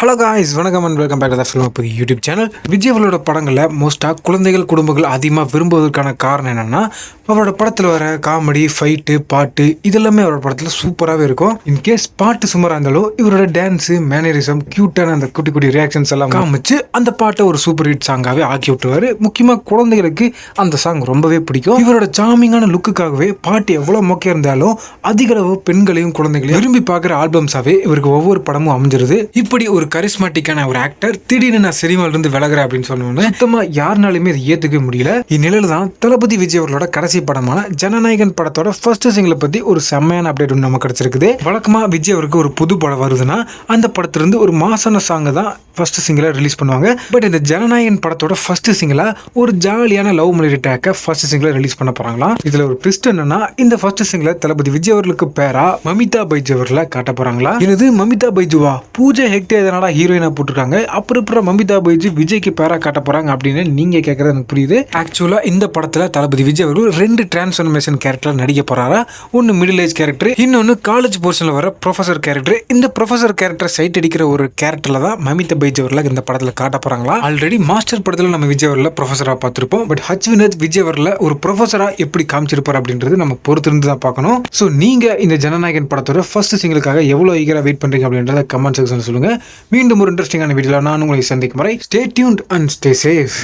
Hello guys, வணக்கம் and welcome back to the film அப்போ YouTube channel. Vijay அவர்களோட படங்களில் மோஸ்ட்டாக குழந்தைகள் குடும்பங்கள் அதிகமாக விரும்புவதற்கான காரணம் என்னென்னா, அவரோட படத்தில் வர காமெடி, ஃபைட்டு, பாட்டு இதெல்லாமே அவரோட படத்தில் சூப்பராகவே இருக்கும். இன்கேஸ் பாட்டு சுமாராக இருந்தாலும் இவரோட டான்ஸு, மேனரிசம், க்யூட்டான அந்த குட்டி குட்டி ரியாக்ஷன்ஸ் எல்லாம் காமிச்சு அந்த பாட்டை ஒரு சூப்பர் ஹிட் சாங்காகவே ஆக்கி விட்டுருவார். முக்கியமாக குழந்தைகளுக்கு அந்த சாங் ரொம்பவே பிடிக்கும். இவரோட சாமிங்கான லுக்குக்காகவே பாட்டு எவ்வளோ மொக்கையாக இருந்தாலும் அதிக அளவு பெண்களையும் குழந்தைகளையும் விரும்பி பார்க்குற ஆல்பம்ஸாகவே இவருக்கு ஒவ்வொரு படமும் அமைஞ்சிருது. இப்படி ஒரு கரிஸ்மாட்டிக்கான ஒரு ஆக்டர் திடீர்னு நான் சினிமால இருந்து விலகிறேன் அப்படின்னு சொன்னோன்னு சுத்தமா யாருனாலுமே அதை ஏத்துக்க முடியல. இந்நிலையில தான் தளபதி விஜய் அவர்களோட கடைசி படமான ஜனநாயகன் படத்தோட ஃபர்ஸ்ட் சிங்கிளை பத்தி ஒரு செம்மையான அப்டேட் ஒன்று நமக்கு கிடைச்சிருக்குது. வழக்கமா விஜய் அவருக்கு ஒரு புது படம் வருதுன்னா அந்த படத்திலிருந்து ஒரு மாசான சாங் தான் ஃபர்ஸ்ட் சிங்கிளை ரிலீஸ் பண்ணுவாங்க. பட் இந்த ஜனநாயகன் படத்தோட ஃபர்ஸ்ட் சிங்கிளா ஒரு ஜாலியான லவ் மெலடி ட்ராக்கை ஃபர்ஸ்ட் சிங்கிளை ரிலீஸ் பண்ண போறாங்களா. இதுல ஒரு ட்விஸ்ட் என்னன்னா, இந்த ஃபர்ஸ்ட் சிங்கிளை தளபதி விஜய் அவர்களுக்கு பேரா மமிதா பைஜு அவர்களை காட்ட போறாங்களா. இது மமிதா பைஜுவா, பூஜா ஹெக்டே ஹீரோயினா போட்டிருக்காங்க, அப்புறம் மமிதா பைஜு விஜய்க்கு பேரா காட்ட போறாங்க அப்படின்னு நீங்க கேட்கறது எனக்கு புரியுது. ஆக்சுவலா இந்த படத்துல தளபதி விஜய் அவர்கள் 2 டிரான்ஸ்ஃபர்மேஷன் கேரக்டர் நடிக்க போறாரா. ஒன்னு மிடில் ஏஜ் கேரக்டர், இன்னொன்னு காலேஜ் போர்ஷன்ல வர ப்ரொஃபசர் கேரக்டர். இந்த ப்ரொஃபசர் கேரக்டர் சைட் அடிக்கிற ஒரு கேரக்டர்ல தான் மமிதா பைஜு அவர்களை இந்த படத்துல காட்ட போறாங்களா. ஆல்ரெடி மாஸ்டர் படத்துல நம்ம விஜய் அவர்களை ப்ரொஃபசரா பார்த்திருப்போம். பட் வினோத் விஜய் அவர்களை ஒரு ப்ரொஃபசரா எப்படி காமிச்சிருப்பார் அப்படின்றது நம்ம பொறுத்திருந்து தான் பார்க்கணும். ஸோ நீங்க இந்த ஜனநாயகன் படத்தோட ஃபர்ஸ்ட் சிங்கிளுக்காக எவ்வளவு ஈகரா வெயிட் பண்றீங்க அப்படின்றத கமெண்ட் செக்ஷன்ல சொல்லுங்க. மீண்டும் ஒரு இன்ட்ரெஸ்டிங்கான வீடியோல நான் உங்களை சந்திக்கும் வரை stay tuned and stay safe.